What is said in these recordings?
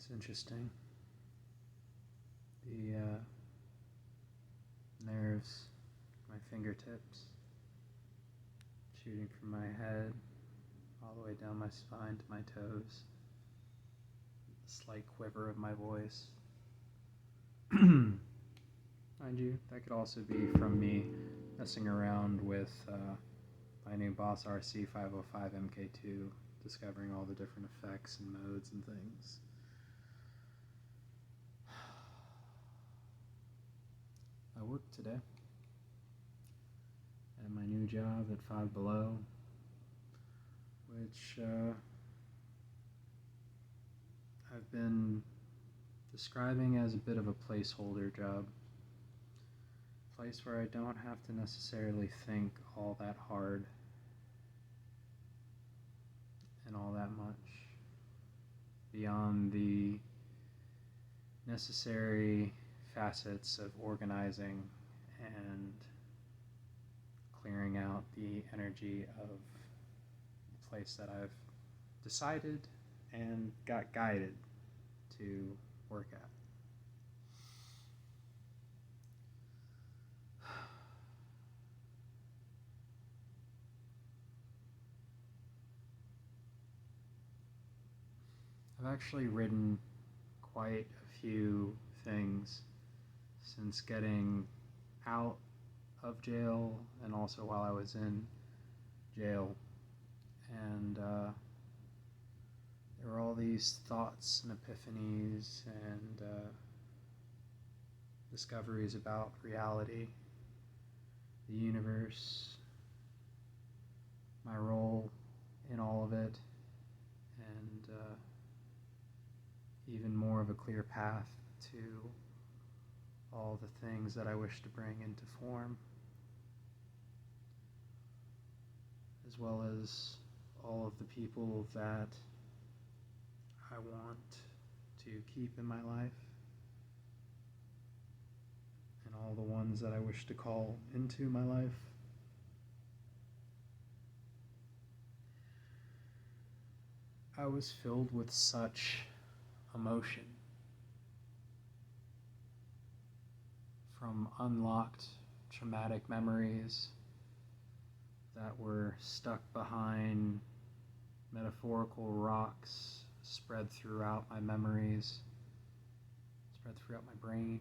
It's interesting. The nerves, my fingertips, shooting from my head all the way down my spine to my toes. The slight quiver of my voice. Mind you, that could also be from me messing around with my new Boss RC 505 MK2, discovering all the different effects and modes and things. I worked today at my new job at Five Below, which I've been describing as a bit of a placeholder job. A place where I don't have to necessarily think all that hard and all that much beyond the necessary facets of organizing and clearing out the energy of the place that I've decided and got guided to work at. I've actually written quite a few things since getting out of jail and also while I was in jail, and there were all these thoughts and epiphanies and discoveries about reality, the universe, my role in all of it, and even more of a clear path to all the things that I wish to bring into form, as well as all of the people that I want to keep in my life, and all the ones that I wish to call into my life. I was filled with such emotion from unlocked traumatic memories that were stuck behind metaphorical rocks spread throughout my memories, spread throughout my brain.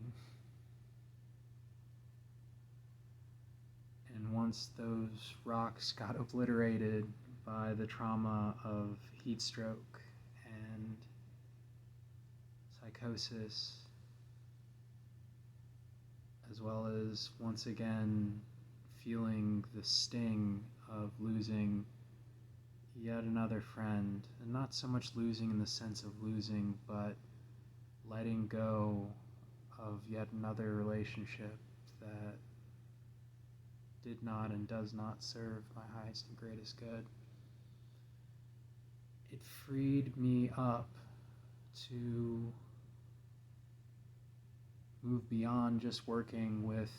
And once those rocks got obliterated by the trauma of heat stroke and psychosis, as well as once again feeling the sting of losing yet another friend, and not so much losing in the sense of losing, but letting go of yet another relationship that did not and does not serve my highest and greatest good. It freed me up to move beyond just working with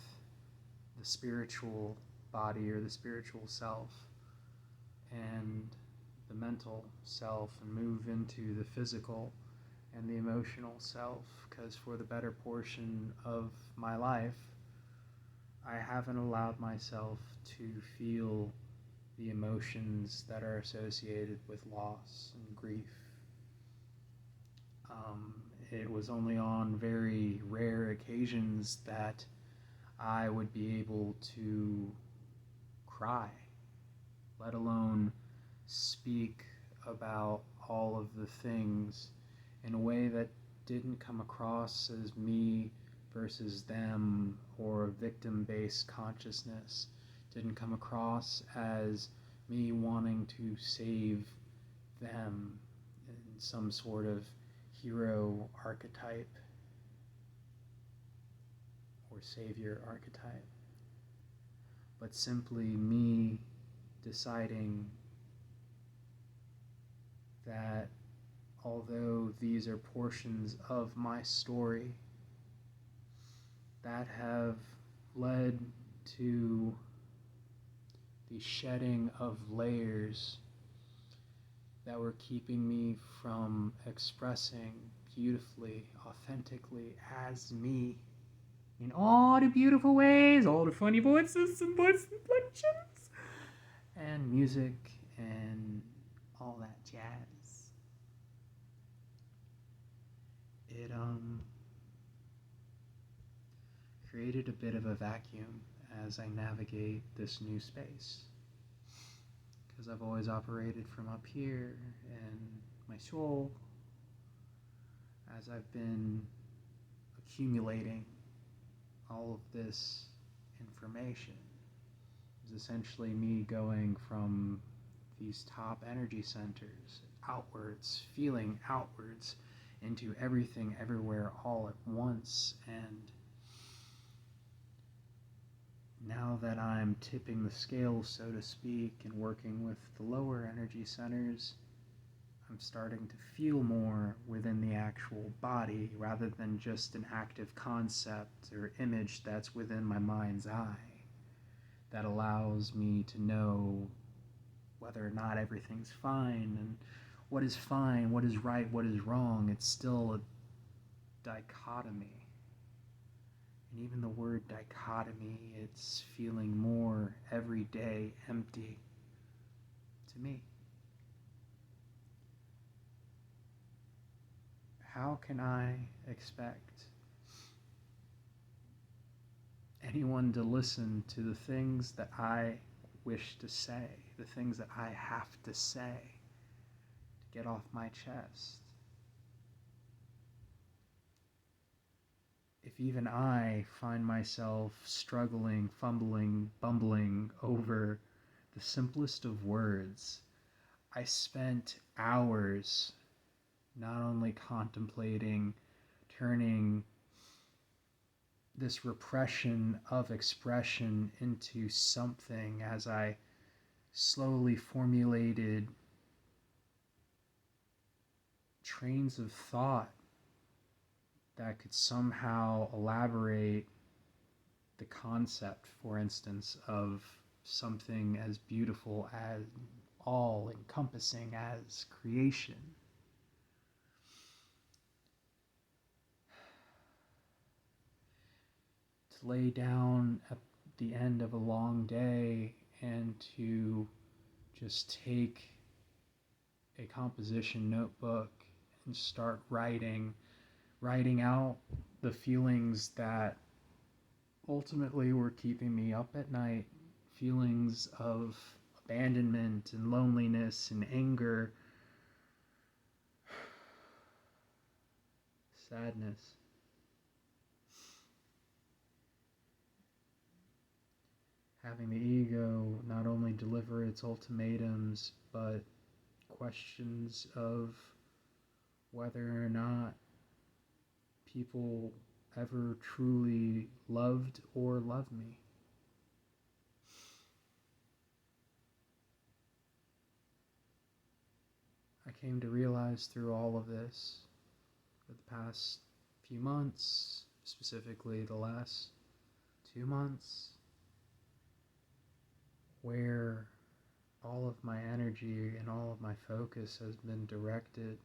the spiritual body or the spiritual self and the mental self, and move into the physical and the emotional self, because for the better portion of my life, I haven't allowed myself to feel the emotions that are associated with loss and grief. It was only on very rare occasions that I would be able to cry, let alone speak about all of the things in a way that didn't come across as me versus them or a victim-based consciousness, didn't come across as me wanting to save them in some sort of hero archetype or savior archetype, but simply me deciding that although these are portions of my story that have led to the shedding of layers that were keeping me from expressing beautifully, authentically as me in all the beautiful ways, all the funny voices and voice inflections, and music and all that jazz. It created a bit of a vacuum as I navigate this new space. Because I've always operated from up here and my soul, as I've been accumulating all of this information, is essentially me going from these top energy centers outwards, feeling outwards into everything, everywhere, all at once. And now that I'm tipping the scale, so to speak, and working with the lower energy centers, I'm starting to feel more within the actual body rather than just an active concept or image that's within my mind's eye that allows me to know whether or not everything's fine and what is fine, what is right, what is wrong. It's still a dichotomy. And even the word dichotomy, it's feeling more every day empty to me. How can I expect anyone to listen to the things that I wish to say, the things that I have to say to get off my chest? If even I find myself struggling, fumbling, bumbling over the simplest of words, I spent hours not only contemplating turning this repression of expression into something as I slowly formulated trains of thought that could somehow elaborate the concept, for instance, of something as beautiful as all encompassing as creation. To lay down at the end of a long day and to just take a composition notebook and start writing out the feelings that ultimately were keeping me up at night, feelings of abandonment and loneliness and anger, sadness. Having the ego not only deliver its ultimatums, but questions of whether or not people ever truly loved or love me. I came to realize through all of this, for the past few months, specifically the last 2 months, where all of my energy and all of my focus has been directed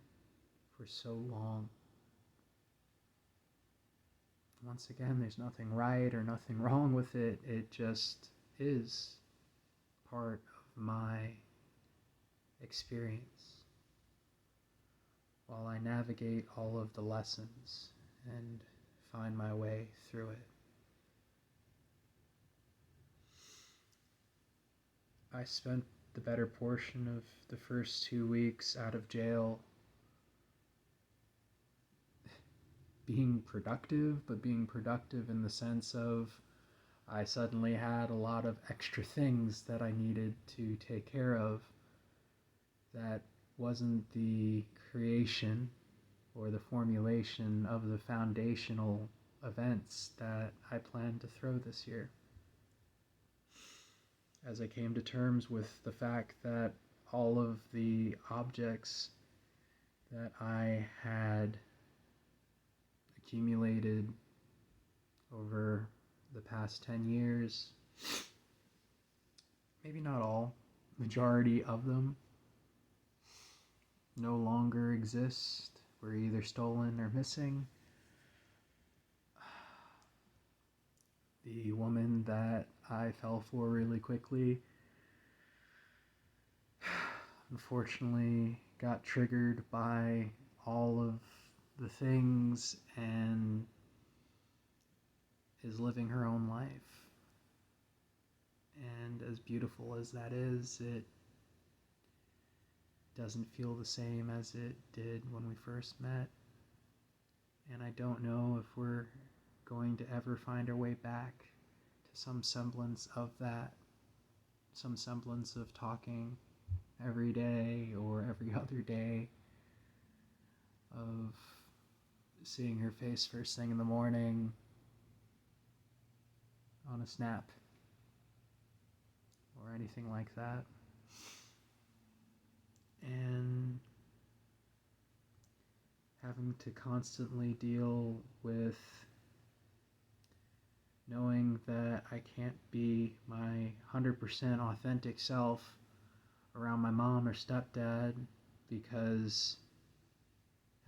for so long. Once again, there's nothing right or nothing wrong with it. It just is part of my experience while I navigate all of the lessons and find my way through it. I spent the better portion of the first 2 weeks out of jail being productive, but being productive in the sense of I suddenly had a lot of extra things that I needed to take care of that wasn't the creation or the formulation of the foundational events that I planned to throw this year. As I came to terms with the fact that all of the objects that I had accumulated over the past 10 years, maybe not all, majority of them no longer exist were either stolen or missing. The woman that I fell for really quickly unfortunately got triggered by all of the things and is living her own life. And as beautiful as that is, it doesn't feel the same as it did when we first met. And I don't know if we're going to ever find our way back to some semblance of that, some semblance of talking every day or every other day, of seeing her face first thing in the morning on a snap or anything like that. And having to constantly deal with knowing that I can't be my 100% authentic self around my mom or stepdad, because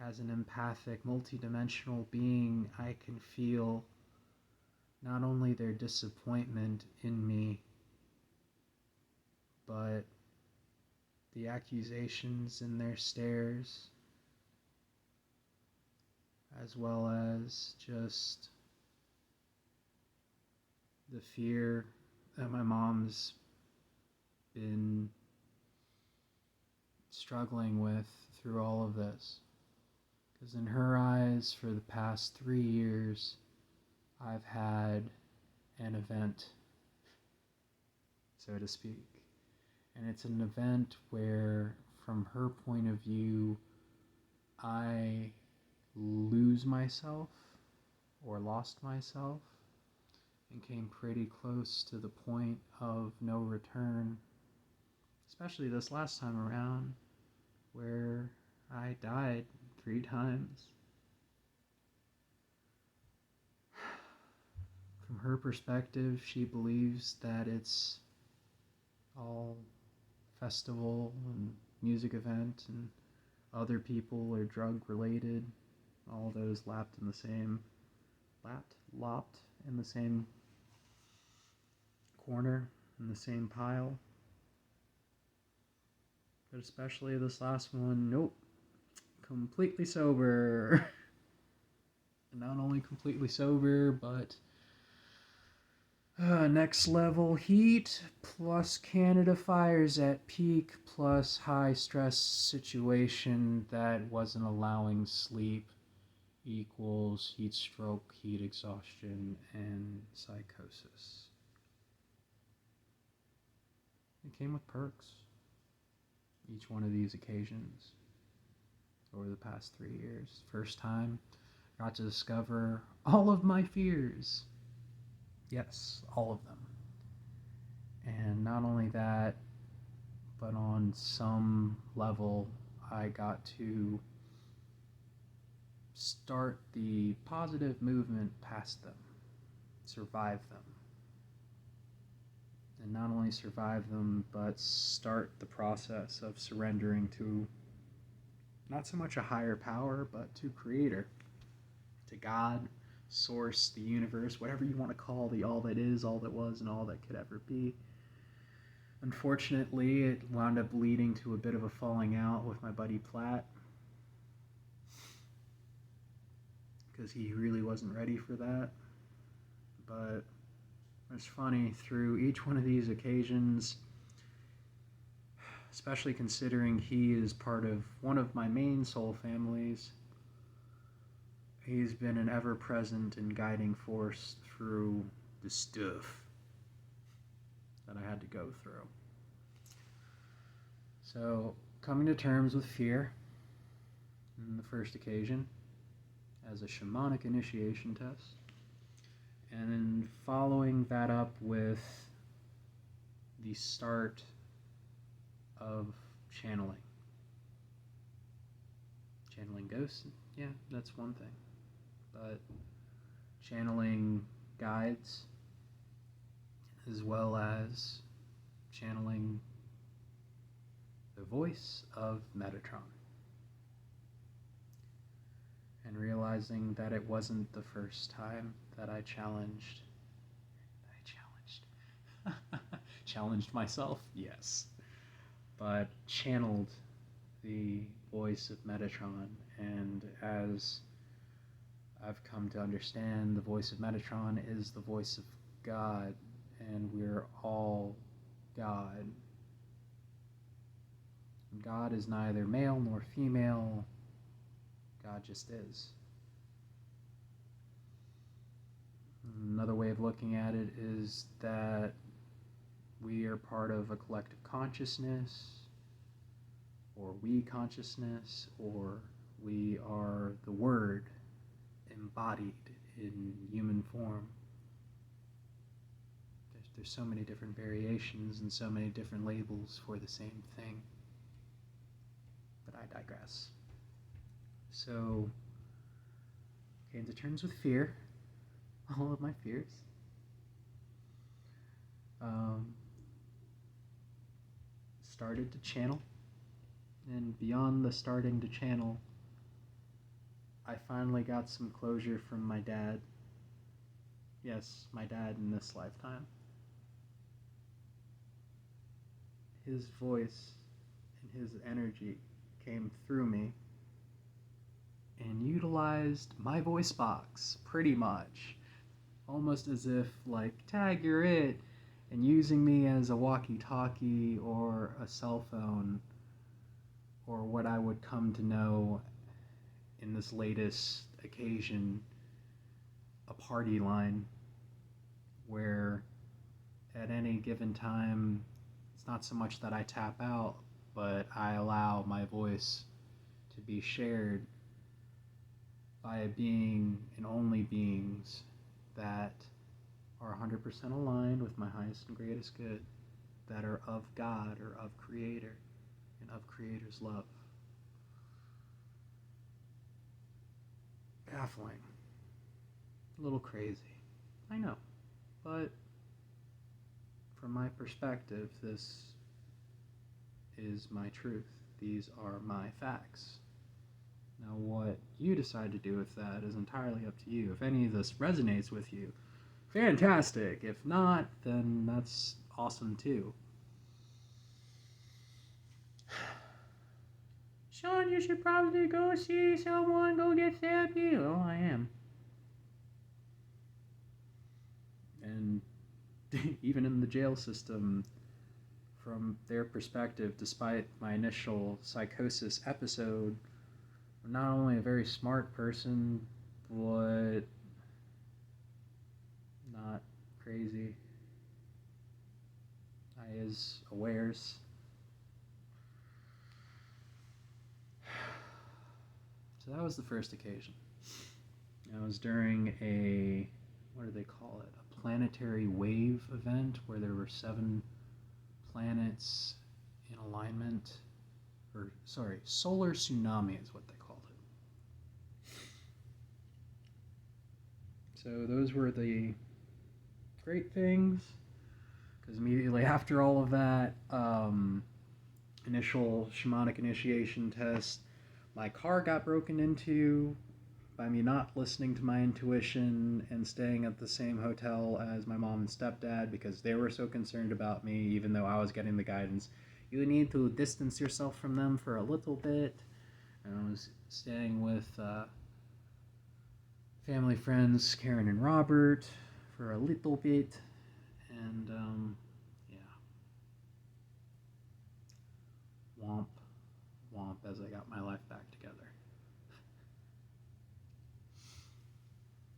as an empathic, multidimensional being, I can feel not only their disappointment in me, but the accusations in their stares, as well as just the fear that my mom's been struggling with through all of this. Because in her eyes, for the past 3 years, I've had an event, so to speak. And it's an event where, from her point of view, I lose myself or lost myself and came pretty close to the point of no return, especially this last time around, where I died 3 times. From her perspective, she believes that it's all festival and music event, and other people are drug related, all those lopped in the same corner, in the same pile. But especially this last one, nope, completely sober. And not only completely sober, but next level heat, plus Canada fires at peak, plus high stress situation that wasn't allowing sleep, equals heat stroke, heat exhaustion, and psychosis. It came with perks, each one of these occasions, over the past 3 years. First time, got to discover all of my fears. Yes, all of them. And not only that, but on some level, I got to start the positive movement past them, survive them. And not only survive them, but start the process of surrendering to not so much a higher power, but to Creator, to God, Source, the universe, whatever you want to call the all that is, all that was, and all that could ever be. Unfortunately, it wound up leading to a bit of a falling out with my buddy Platt, because he really wasn't ready for that. But it's funny, through each one of these occasions, especially considering he is part of one of my main soul families, he's been an ever-present and guiding force through the stuff that I had to go through. So, coming to terms with fear in the first occasion as a shamanic initiation test, and then following that up with the start of channeling. Channeling ghosts, yeah, that's one thing. But channeling guides, as well as channeling the voice of Metatron. and realizing that it wasn't the first time that I challenged myself, yes, but channeled the voice of Metatron. And as I've come to understand, the voice of Metatron is the voice of God, and we're all God. And God is neither male nor female, God just is. Another way of looking at it is that we are part of a collective consciousness, or we consciousness, or we are the Word embodied in human form. There's so many different variations and so many different labels for the same thing. But I digress. So, came to terms with fear, all of my fears. Started to channel, and beyond the starting to channel, I finally got some closure from my dad. Yes, my dad in this lifetime. His voice and his energy came through me and utilized my voice box, pretty much. Almost as if, like, tag, you're it, and using me as a walkie-talkie or a cell phone, or what I would come to know in this latest occasion, a party line, where at any given time, it's not so much that I tap out, but I allow my voice to be shared by a being and only beings that are 100% aligned with my highest and greatest good, that are of God or of Creator and of Creator's love. Baffling. A little crazy. I know. But from my perspective, this is my truth. These are my facts. Now, what you decide to do with that is entirely up to you. If any of this resonates with you, fantastic. If not, then that's awesome too. Sean, you should probably go see someone, go get therapy. Oh, I am. And even in the jail system, from their perspective, despite my initial psychosis episode, I'm not only a very smart person, but not crazy. I is awares. So that was the first occasion. It was during a, what do they call it? A planetary wave event where there were 7 planets in alignment. Or, sorry, solar tsunami is what they called it. So those were the great things, because immediately after all of that, initial shamanic initiation test, my car got broken into by me not listening to my intuition and staying at the same hotel as my mom and stepdad because they were so concerned about me, even though I was getting the guidance. You need to distance yourself from them for a little bit. And I was staying with family friends, Karen and Robert, for a little bit. And, yeah. Womp, womp, as I got my life back together.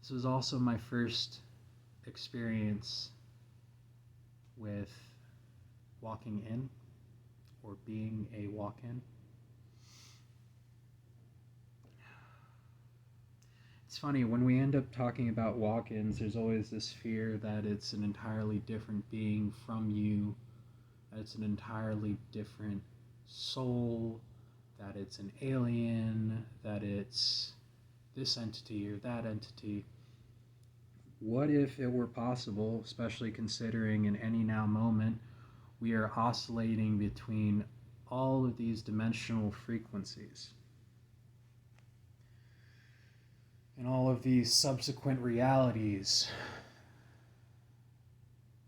This was also my first experience with walking in, or being a walk-in. It's funny, when we end up talking about walk-ins, there's always this fear that it's an entirely different being from you, that it's an entirely different soul, that it's an alien, that it's this entity or that entity. What if it were possible, especially considering in any now moment, we are oscillating between all of these dimensional frequencies? And all of these subsequent realities,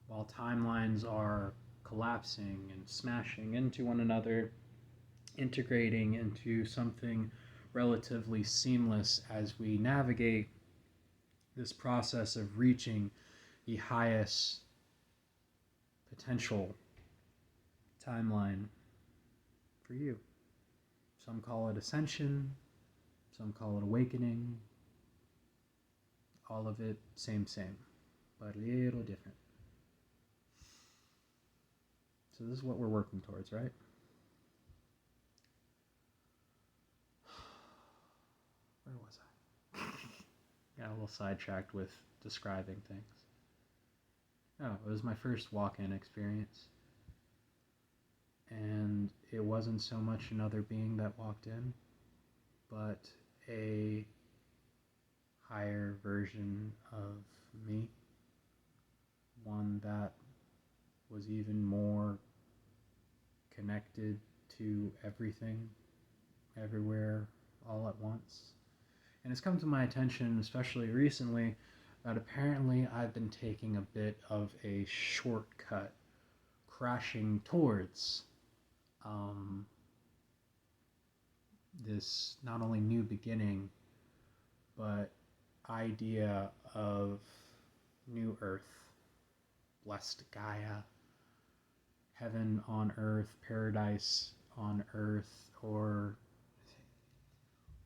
while timelines are collapsing and smashing into one another, integrating into something relatively seamless as we navigate this process of reaching the highest potential timeline for you. Some call it ascension, some call it awakening. All of it same, but a little different. So this is what we're working towards, right? Where was I? Got a little sidetracked with describing things. Oh, it was my first walk-in experience. And it wasn't so much another being that walked in, but a higher version of me. One that was even more connected to everything, everywhere, all at once. And it's come to my attention, especially recently, that apparently I've been taking a bit of a shortcut, crashing towards this not only new beginning, but idea of new earth, blessed Gaia, heaven on earth, paradise on earth, or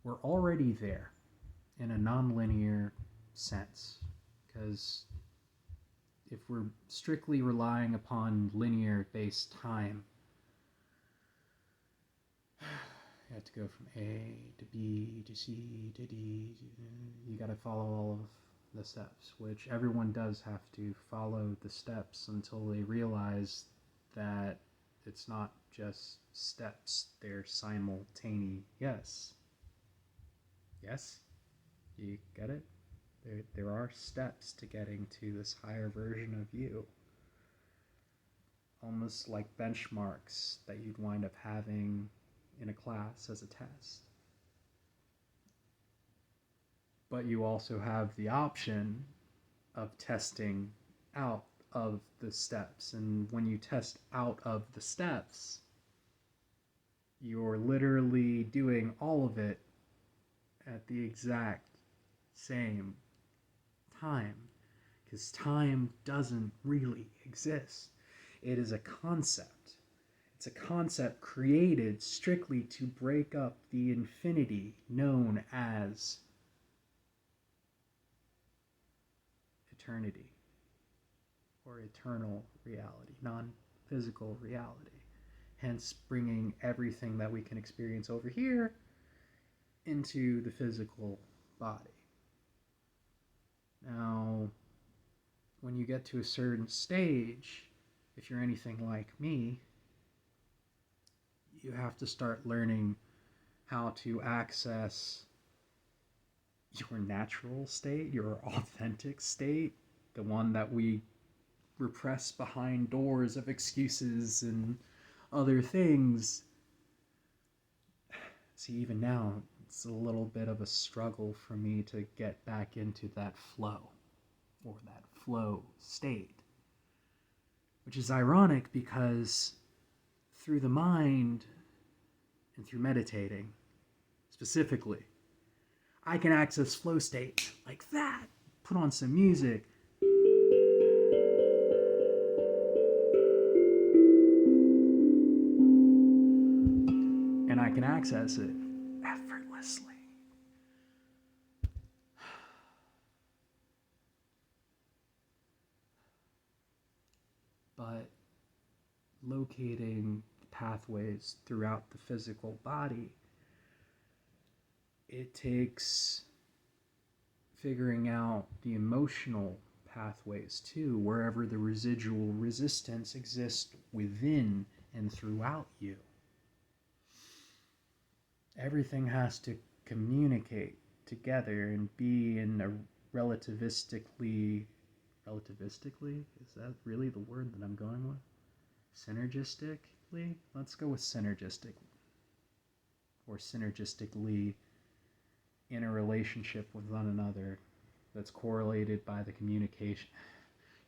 we're already there in a non-linear sense. Because if we're strictly relying upon linear-based time, you have to go from A to B to C to D. You got to follow all of the steps, which everyone does have to follow the steps until they realize that it's not just steps, they're simultaneous. Yes? You get it? There are steps to getting to this higher version of you. Almost like benchmarks that you'd wind up having in a class as a test. But you also have the option of testing out of the steps. And when you test out of the steps, you're literally doing all of it at the exact same time. Because time doesn't really exist. It is a concept. It's a concept created strictly to break up the infinity known as eternity or eternal reality, non-physical reality. Hence bringing everything that we can experience over here into the physical body. Now, when you get to a certain stage, if you're anything like me, you have to start learning how to access your natural state, your authentic state, the one that we repress behind doors of excuses and other things. See, even now, it's a little bit of a struggle for me to get back into that flow, or that flow state. Which is ironic because through the mind and through meditating, specifically, I can access flow state like that. Put on some music. And I can access it effortlessly. But locating pathways throughout the physical body, it takes figuring out the emotional pathways too, wherever the residual resistance exists within and throughout you. Everything has to communicate together and be in a relativistically, is that really the word that I'm going with? Synergistically? Let's go with synergistic, or synergistically in a relationship with one another that's correlated by the communication.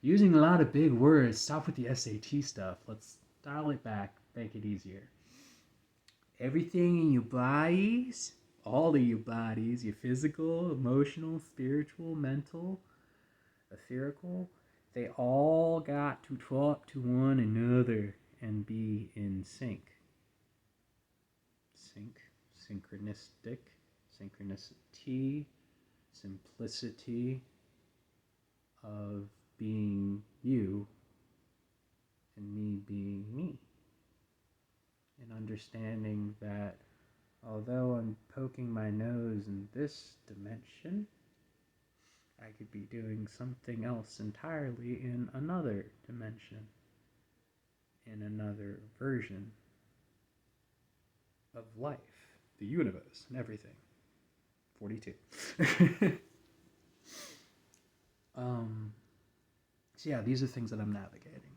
Using a lot of big words. Stop with the SAT stuff. Let's dial it back, make it easier. Everything in your bodies, all of your bodies, your physical, emotional, spiritual, mental, etherical, they all got to talk to one another and be in sync. Synchronistic, synchronicity, simplicity of being you and me being me. And understanding that although I'm poking my nose in this dimension, I could be doing something else entirely in another dimension, in another version of life, the universe, and everything. 42. So yeah, these are things that I'm navigating.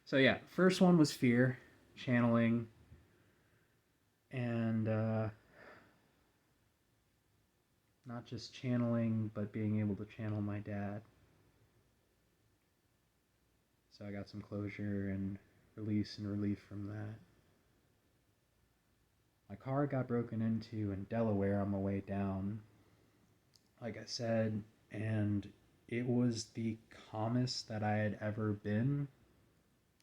So yeah, first one was fear, channeling, and not just channeling, but being able to channel my dad. So I got some closure and release and relief from that. My car got broken into in Delaware on my way down, like I said, and it was the calmest that I had ever been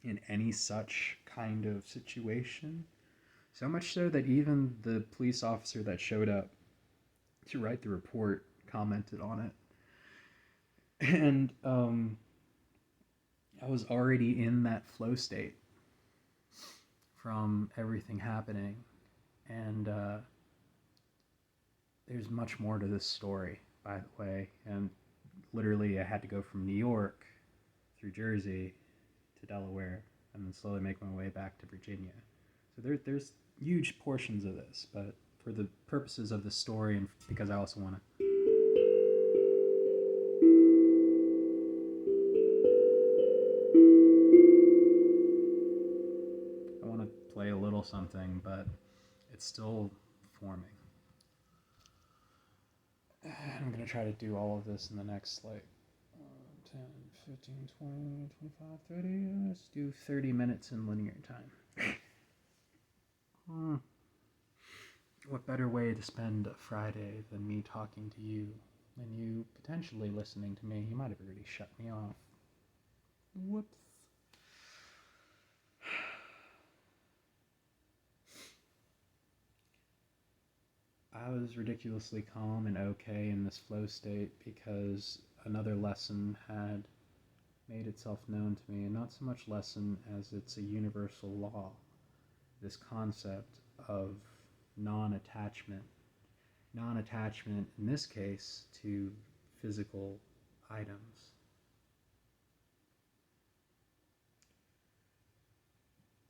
in any such kind of situation. So much so that even the police officer that showed up to write the report commented on it. And I was already in that flow state from everything happening. And there's much more to this story, by the way. And literally, I had to go from New York through Jersey to Delaware and then slowly make my way back to Virginia. So there's huge portions of this, but for the purposes of the story and because I also want to play a little something, but it's still forming. I'm going to try to do all of this in the next 10, 15, 20, 25, 30. Let's do 30 minutes in linear time. What better way to spend a Friday than me talking to you and you potentially listening to me? You might have already shut me off. Whoops. I was ridiculously calm and okay in this flow state because another lesson had made itself known to me, and not so much lesson as it's a universal law, this concept of non-attachment. Non-attachment, in this case, to physical items.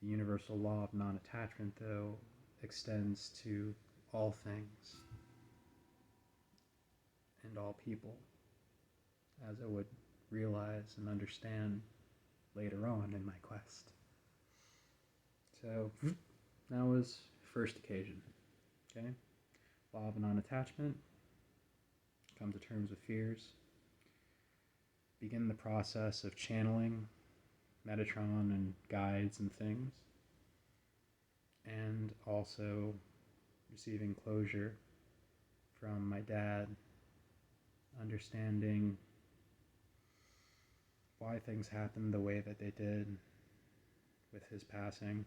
The universal law of non-attachment, though, extends to all things and all people, as I would realize and understand later on in my quest. So that was first occasion. Okay, law of non-attachment. Come to terms with fears. Begin the process of channeling Metatron and guides and things, and also receiving closure from my dad, understanding why things happened the way that they did with his passing.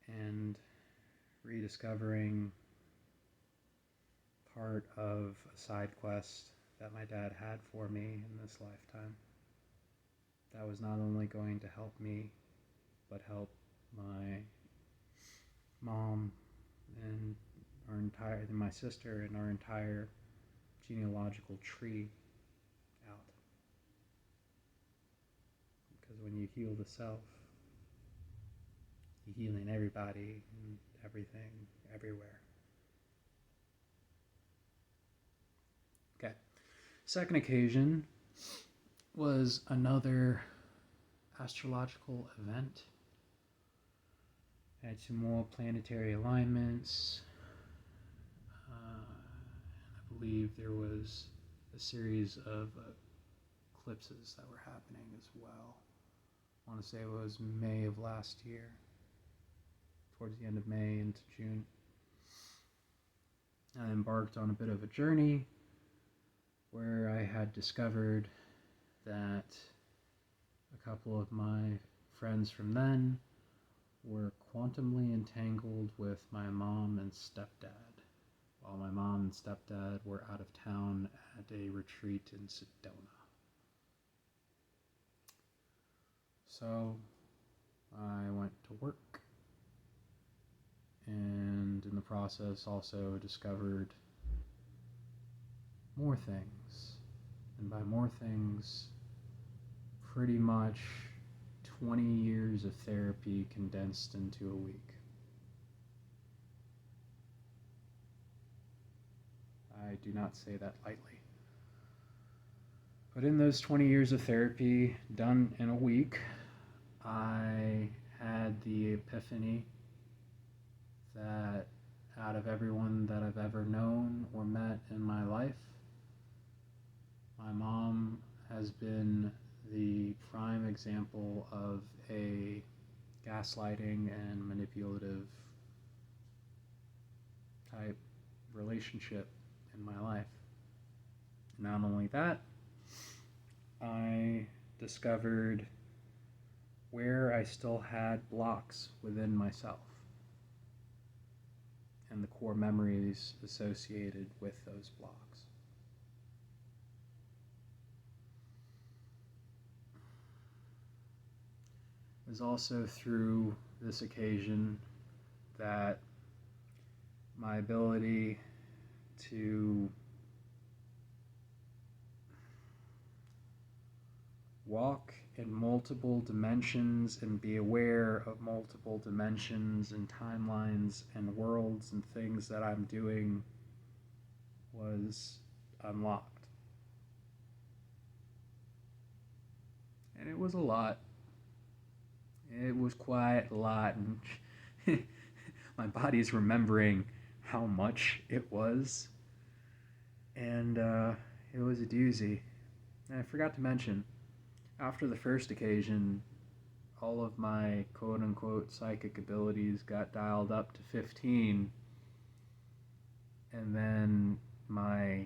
And rediscovering part of a side quest that my dad had for me in this lifetime that was not only going to help me, but help my mom and my sister and our entire genealogical tree out. Because when you heal the self, you're healing everybody and everything, everywhere. Okay. Second occasion was another astrological event. Had some more planetary alignments. I believe there was a series of eclipses that were happening as well. I want to say it was May of last year, towards the end of May into June. I embarked on a bit of a journey where I had discovered that a couple of my friends from then were quantumly entangled with my mom and stepdad, while my mom and stepdad were out of town at a retreat in Sedona. So I went to work, and in the process also discovered more things. And by more things, pretty much 20 years of therapy condensed into a week. I do not say that lightly. But in those 20 years of therapy done in a week, I had the epiphany that out of everyone that I've ever known or met in my life, my mom has been the prime example of a gaslighting and manipulative type relationship in my life. Not only that, I discovered where I still had blocks within myself and the core memories associated with those blocks. It was also through this occasion that my ability to walk in multiple dimensions and be aware of multiple dimensions and timelines and worlds and things that I'm doing was unlocked. And it was a lot. It was quite a lot, and my body's remembering how much it was, and it was a doozy. And I forgot to mention, after the first occasion, all of my quote-unquote psychic abilities got dialed up to 15, and then my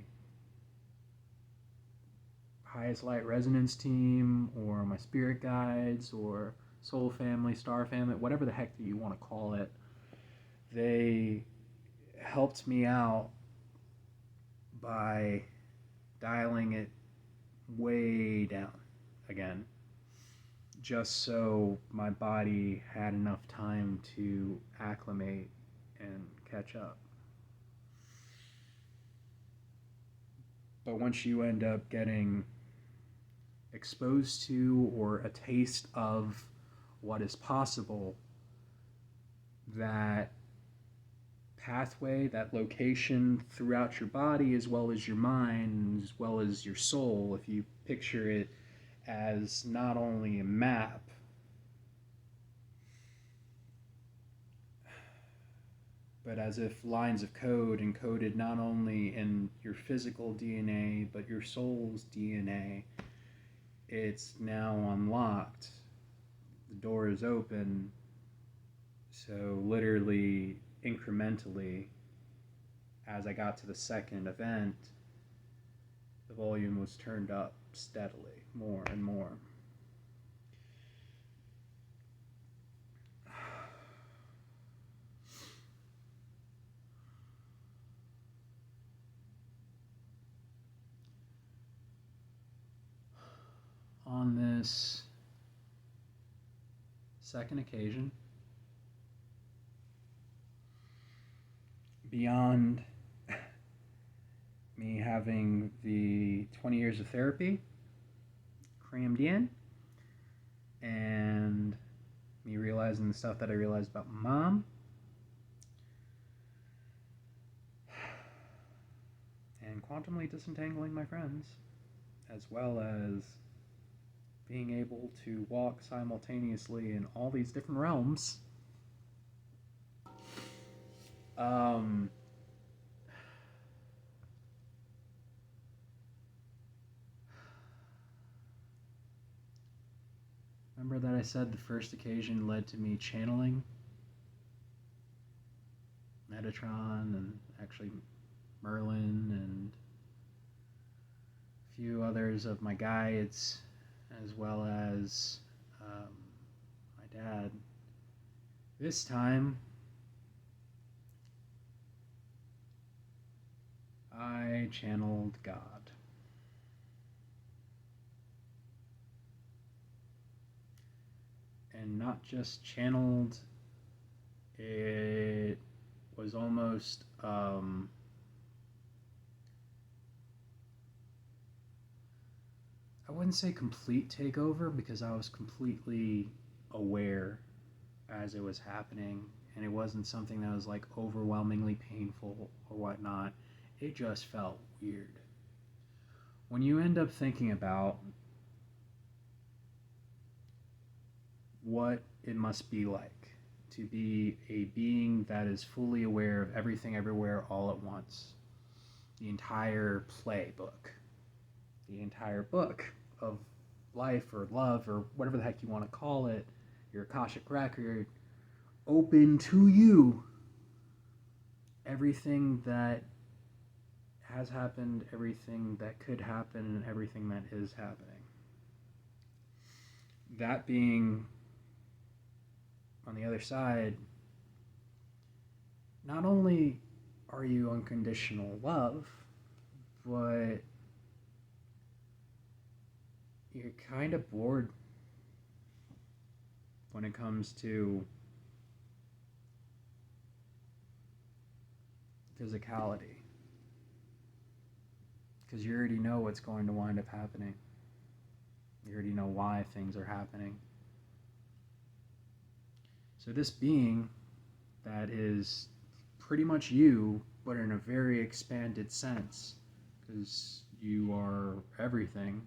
highest light resonance team, or my spirit guides, or soul family, star family, whatever the heck that you want to call it, they helped me out by dialing it way down again, just so my body had enough time to acclimate and catch up. But once you end up getting exposed to or a taste of what is possible, that pathway, that location throughout your body, as well as your mind, as well as your soul, if you picture it as not only a map, but as if lines of code encoded not only in your physical DNA, but your soul's DNA, it's now unlocked. The door is open. So literally, incrementally, as I got to the second event, the volume was turned up steadily, more and more. On this second occasion, beyond me having the 20 years of therapy crammed in, and me realizing the stuff that I realized about my mom, and quantumly disentangling my friends, as well as being able to walk simultaneously in all these different realms, Um, Remember that I said the first occasion led to me channeling Metatron and actually Merlin and a few others of my guides, as well as my dad. This time, I channeled God. And not just channeled, it was almost I wouldn't say complete takeover because I was completely aware as it was happening, and it wasn't something that was like overwhelmingly painful or whatnot. It just felt weird. When you end up thinking about what it must be like to be a being that is fully aware of everything everywhere all at once, the entire playbook, the entire book of life or love or whatever the heck you want to call it, your Akashic record, open to you. Everything that has happened, everything that could happen, and everything that is happening. That being on the other side, not only are you unconditional love, but you're kind of bored when it comes to physicality. Because you already know what's going to wind up happening. You already know why things are happening. So this being that is pretty much you, but in a very expanded sense, because you are everything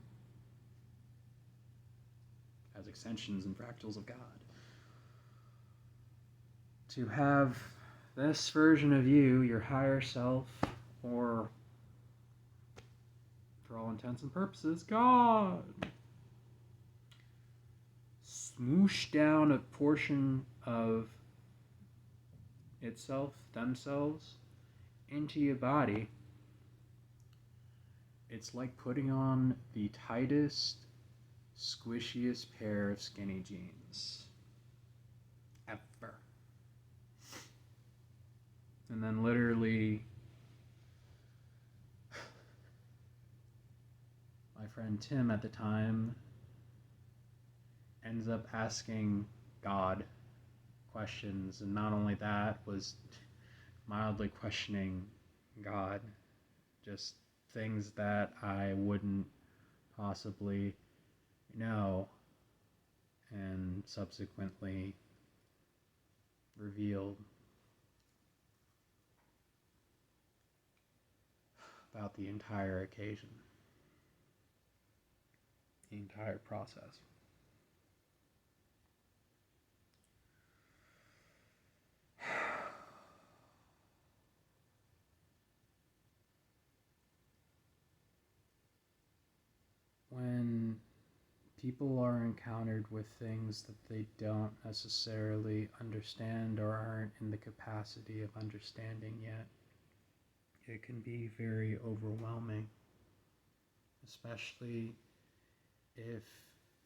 as extensions and fractals of God. To have this version of you, your higher self, or for all intents and purposes, God, smoosh down a portion of itself, themselves, into your body, it's like putting on the tightest, squishiest pair of skinny jeans ever. And then literally, my friend Tim at the time ends up asking God questions, and not only that, was mildly questioning God, just things that I wouldn't possibly know, and subsequently revealed about the entire occasion, the entire process. When people are encountered with things that they don't necessarily understand or aren't in the capacity of understanding yet, it can be very overwhelming, especially if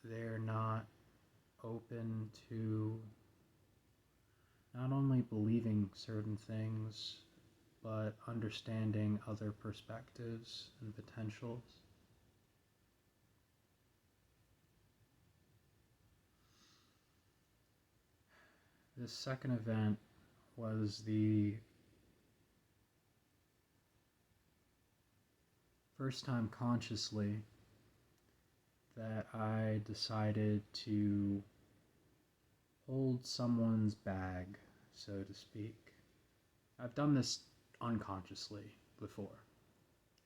they're not open to not only believing certain things, but understanding other perspectives and potentials. This second event was the first time consciously that I decided to hold someone's bag, so to speak. I've done this unconsciously before.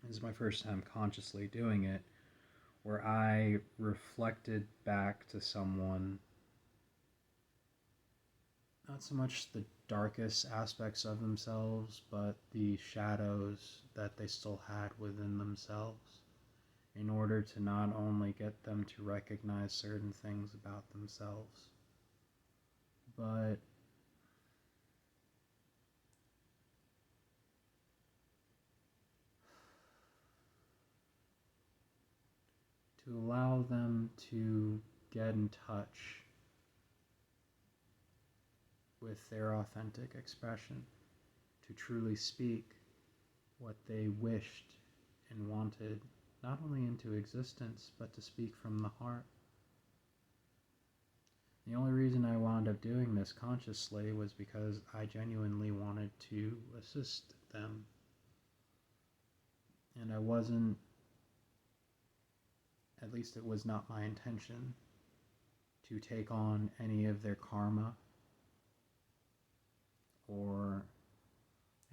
This is my first time consciously doing it, where I reflected back to someone, not not so much the darkest aspects of themselves, but the shadows that they still had within themselves, in order to not only get them to recognize certain things about themselves, but to allow them to get in touch with their authentic expression, to truly speak what they wished and wanted, not only into existence, but to speak from the heart. The only reason I wound up doing this consciously was because I genuinely wanted to assist them. And I wasn't, at least it was not my intention, to take on any of their karma or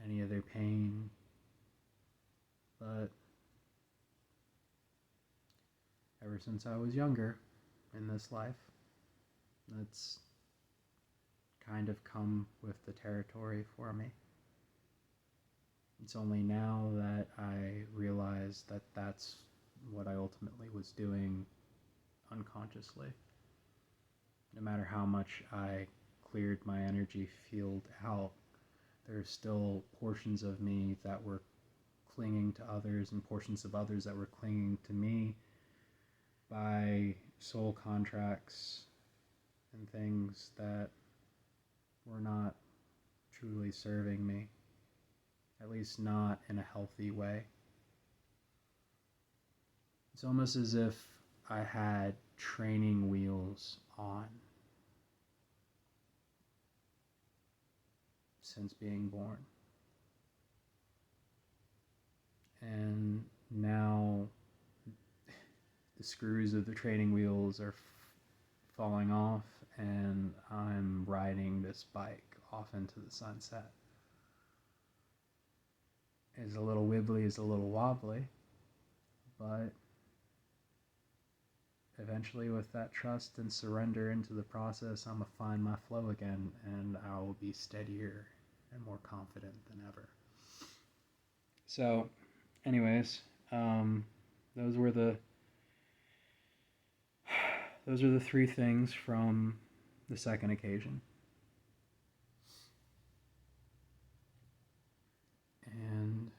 any of their pain. But ever since I was younger in this life, that's kind of come with the territory for me. It's only now that I realize that that's what I ultimately was doing unconsciously. No matter how much I cleared my energy field out, there's still portions of me that were clinging to others and portions of others that were clinging to me by soul contracts and things that were not truly serving me, at least not in a healthy way. It's almost as if I had training wheels on since being born. And now the screws of the training wheels are falling off, and I'm riding this bike off into the sunset. It's a little wibbly, it's a little wobbly, but eventually with that trust and surrender into the process, I'm gonna find my flow again, and I will be steadier and more confident than ever. So, anyways, those are the three things from the second occasion. And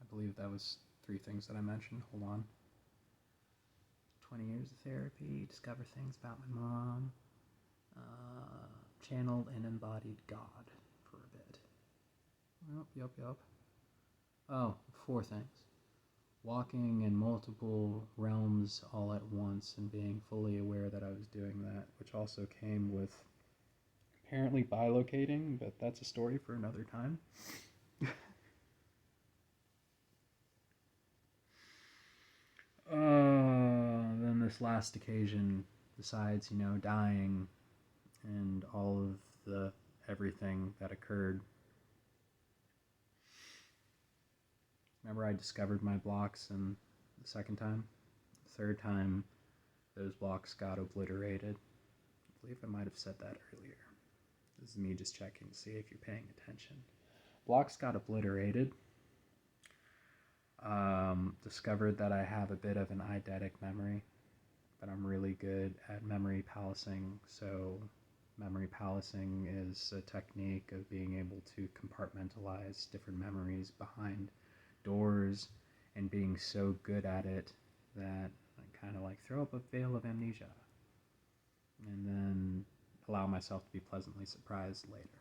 I believe that was 3 things that I mentioned. Hold on. 20 years of therapy, discover things about my mom, channeled and embodied God for a bit. Yep. Oh, 4 things. Walking in multiple realms all at once and being fully aware that I was doing that, which also came with apparently bilocating, but that's a story for another time. Then this last occasion, besides, dying and all of the everything that occurred. Remember I discovered my blocks and the second time? The third time, those blocks got obliterated. I believe I might have said that earlier. This is me just checking to see if you're paying attention. Blocks got obliterated. Discovered that I have a bit of an eidetic memory, but I'm really good at memory palancing. So memory palancing is a technique of being able to compartmentalize different memories behind doors and being so good at it that I kind of like throw up a veil of amnesia and then allow myself to be pleasantly surprised later.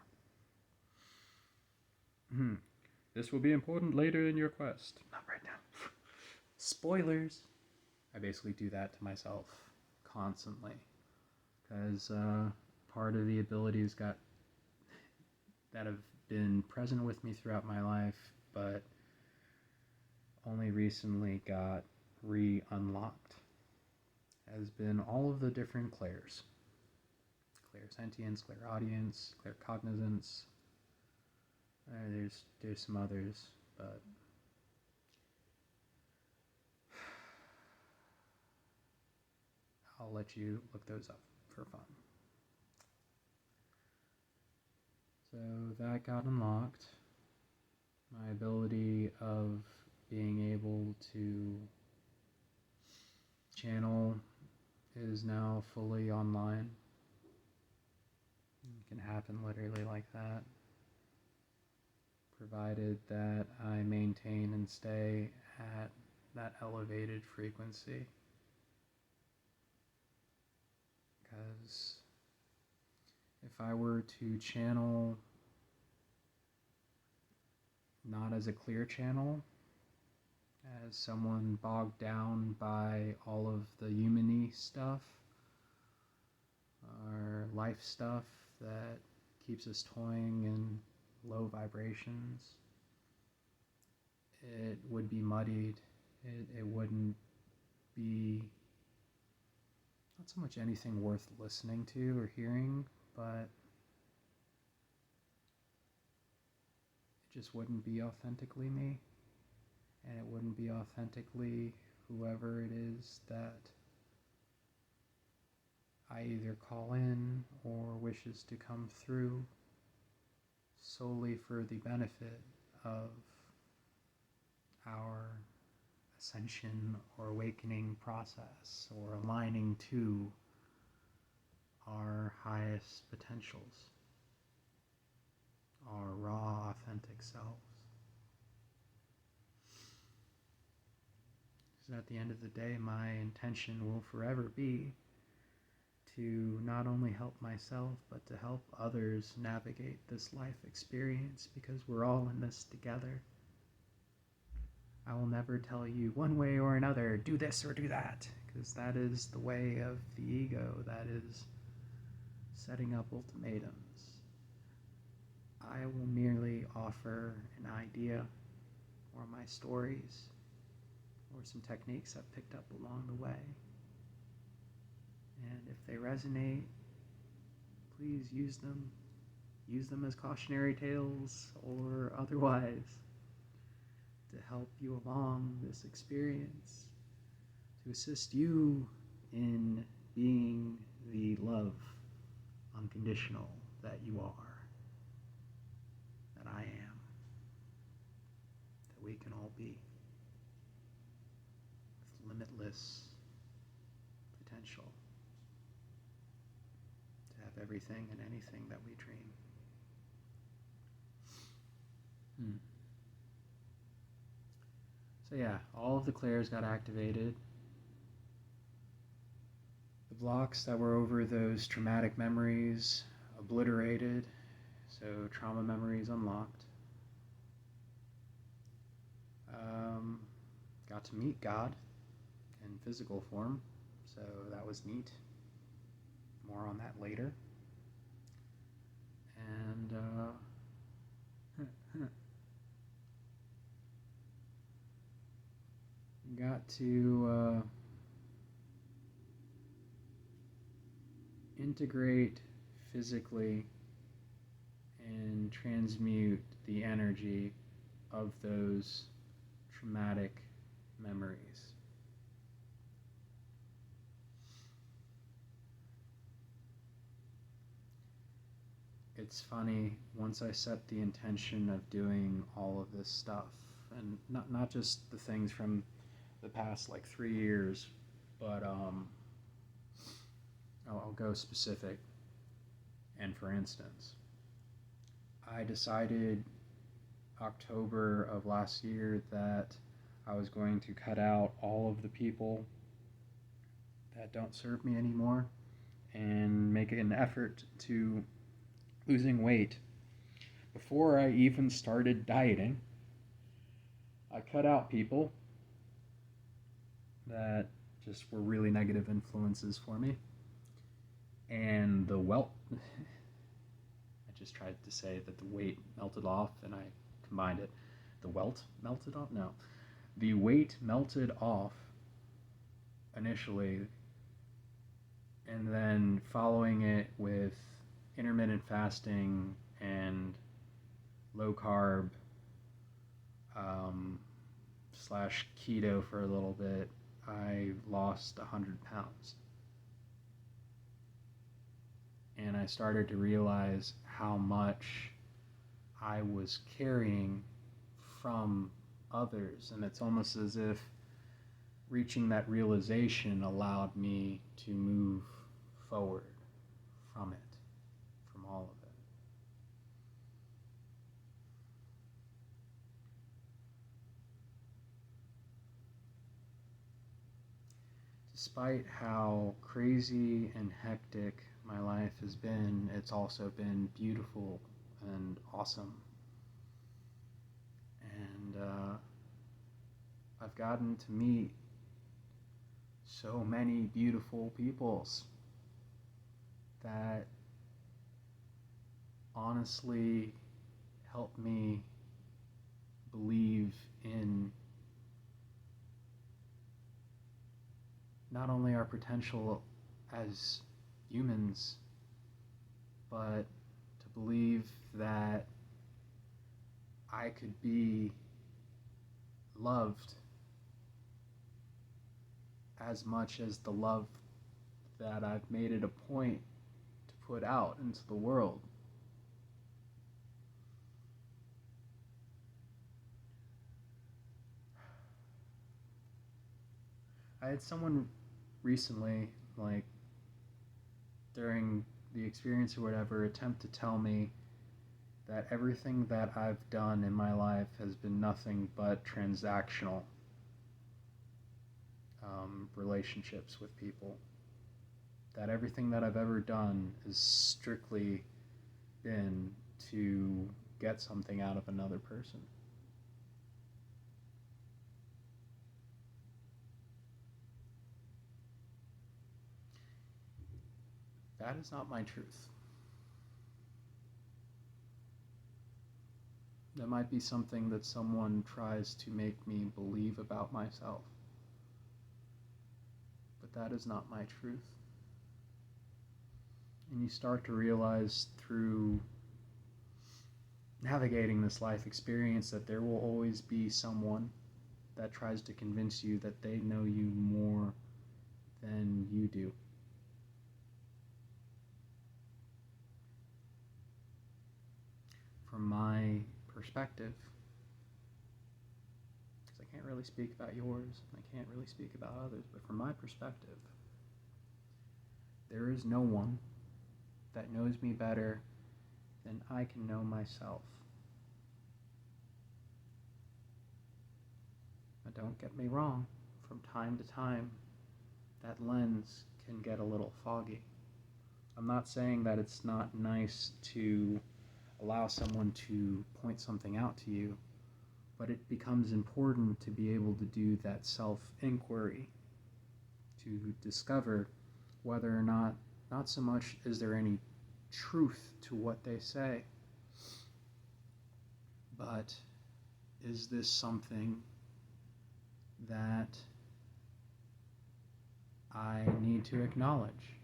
This will be important later in your quest. Not right now. Spoilers. I basically do that to myself constantly because part of the abilities that have been present with me throughout my life, but only recently got re-unlocked, has been all of the different clairs. Clairsentience, clairaudience, claircognizance. There's some others, but I'll let you look those up for fun. So that got unlocked. My ability of being able to channel is now fully online. It can happen literally like that, provided that I maintain and stay at that elevated frequency. Because if I were to channel not as a clear channel, as someone bogged down by all of the human-y stuff or life stuff that keeps us toying in low vibrations, it would be muddied. It wouldn't be not so much anything worth listening to or hearing, but it just wouldn't be authentically me, and it wouldn't be authentically whoever it is that I either call in or wishes to come through solely for the benefit of our ascension or awakening process, or aligning to our highest potentials, our raw, authentic selves. Because at the end of the day, my intention will forever be to not only help myself, but to help others navigate this life experience, because we're all in this together. I will never tell you one way or another, do this or do that, because that is the way of the ego, that is setting up ultimatums. I will merely offer an idea, or my stories, or some techniques I've picked up along the way. And if they resonate, please use them. Use them as cautionary tales or otherwise to help you along this experience, to assist you in being the love unconditional that you are, that I am, that we can all be, with limitless potential to have everything and anything that we dream. So yeah, all of the clairs got activated. The blocks that were over those traumatic memories obliterated, so trauma memories unlocked. Got to meet God in physical form, so that was neat. More on that later. And got to integrate physically and transmute the energy of those traumatic memories. It's funny, once I set the intention of doing all of this stuff, and not just the things from the past like 3 years, but I'll go specific. And for instance, I decided October of last year that I was going to cut out all of the people that don't serve me anymore and make an effort to losing weight. Before I even started dieting, I cut out people that just were really negative influences for me. And the I just tried to say that the weight melted off and I combined it. The welt melted off? No. The weight melted off initially, and then following it with intermittent fasting and low carb / keto for a little bit, I lost 100 pounds. And I started to realize how much I was carrying from others. And it's almost as if reaching that realization allowed me to move forward from it, from all of it. Despite how crazy and hectic my life has been, it's also been beautiful and awesome. And I've gotten to meet so many beautiful peoples that honestly help me believe in not only our potential as humans, but to believe that I could be loved as much as the love that I've made it a point to put out into the world. I had someone recently, like during the experience or whatever, attempt to tell me that everything that I've done in my life has been nothing but transactional relationships with people. That everything that I've ever done has strictly been to get something out of another person. That is not my truth. That might be something that someone tries to make me believe about myself, but that is not my truth. And you start to realize through navigating this life experience that there will always be someone that tries to convince you that they know you more than you do. From my perspective, because I can't really speak about yours, and I can't really speak about others, but from my perspective, there is no one that knows me better than I can know myself. But don't get me wrong, from time to time, that lens can get a little foggy. I'm not saying that it's not nice to allow someone to point something out to you, but it becomes important to be able to do that self-inquiry to discover whether or not so much is there any truth to what they say, but is this something that I need to acknowledge?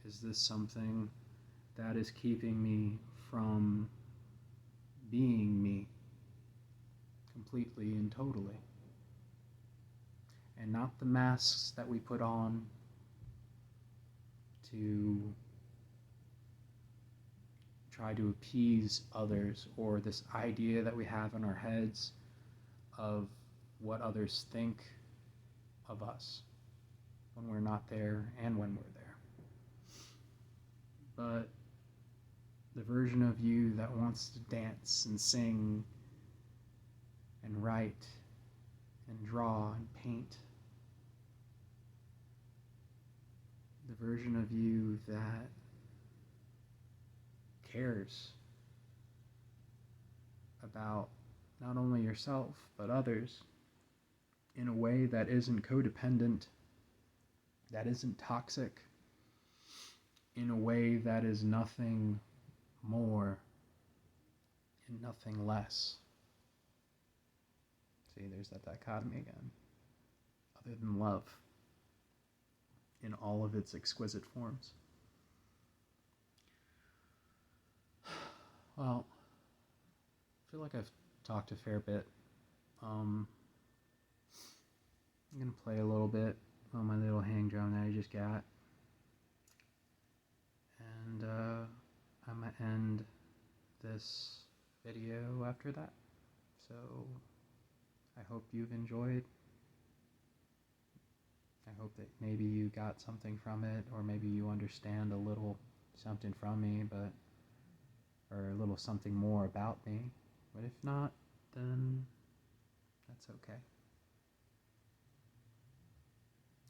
Is this something that is keeping me from being me completely and totally? And not the masks that we put on to try to appease others, or this idea that we have in our heads of what others think of us when we're not there and when we're there. But the version of you that wants to dance and sing and write and draw and paint, the version of you that cares about not only yourself but others in a way that isn't codependent, that isn't toxic, in a way that is nothing more and nothing less. See, there's that dichotomy again. Other than love in all of its exquisite forms. Well, I feel like I've talked a fair bit. I'm going to play a little bit on my little hang drum that I just got. And I'm going to end this video after that. So I hope you've enjoyed. I hope that maybe you got something from it, or maybe you understand a little something from me, or a little something more about me. But if not, then that's okay.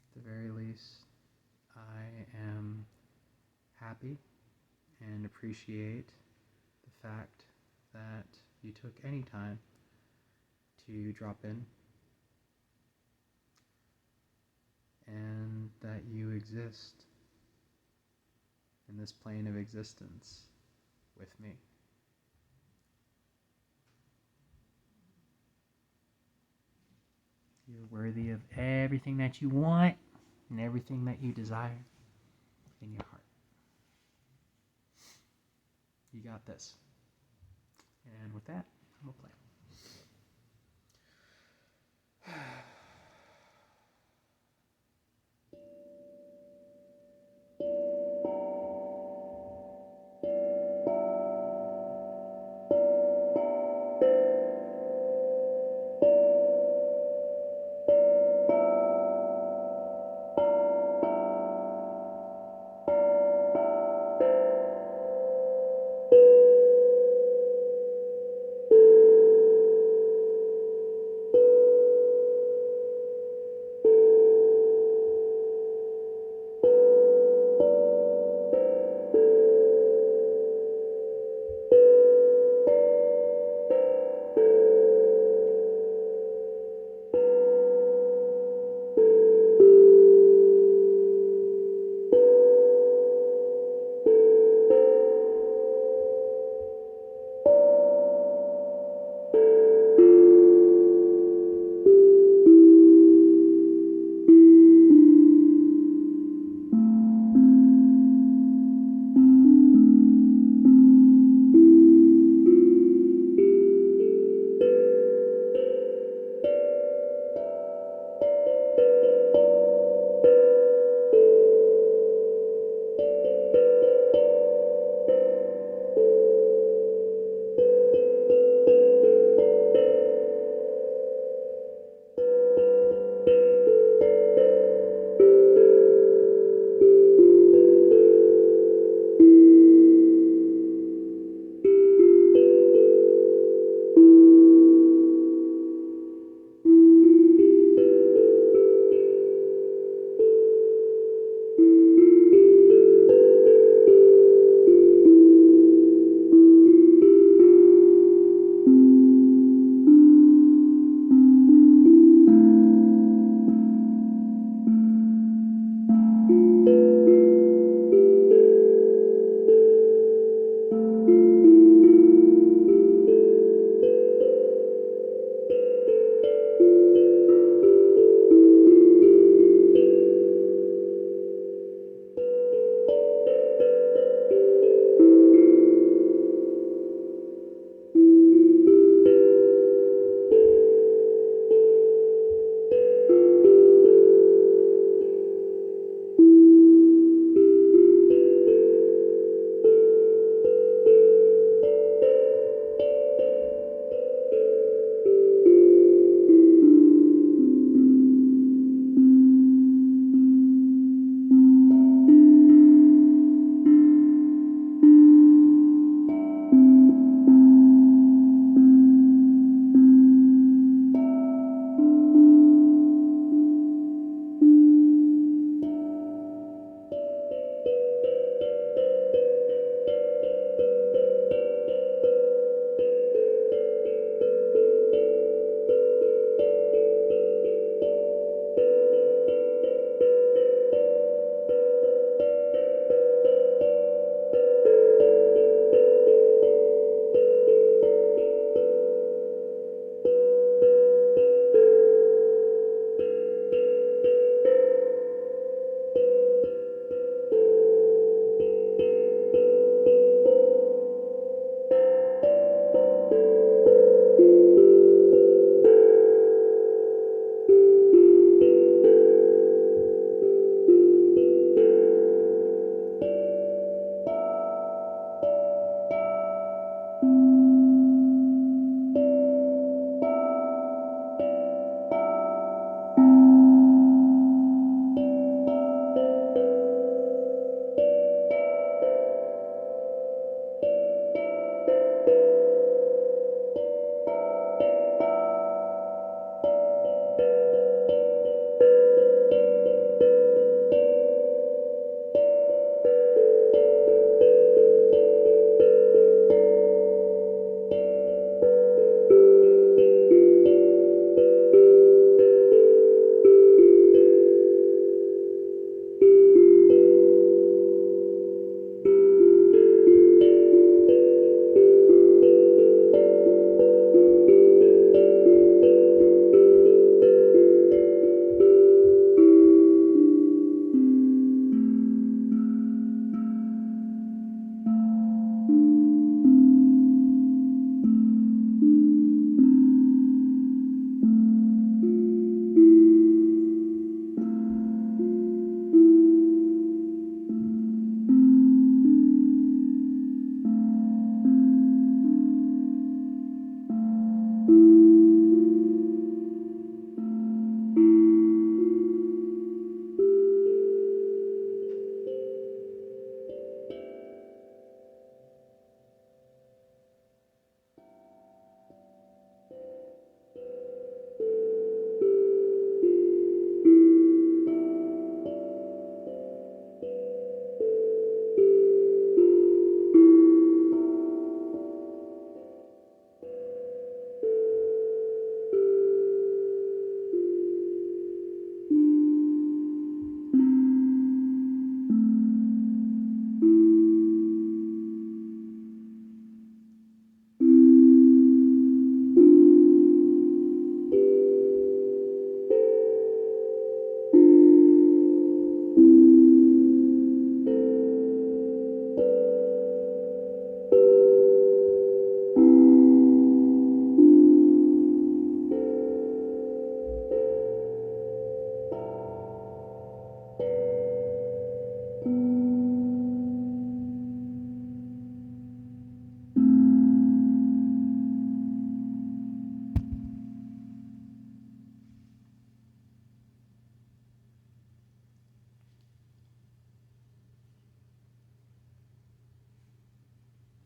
At the very least, I am happy and appreciate the fact that you took any time to drop in, and that you exist in this plane of existence with me. You're worthy of everything that you want and everything that you desire in your heart. You got this. And with that, I'm going to play.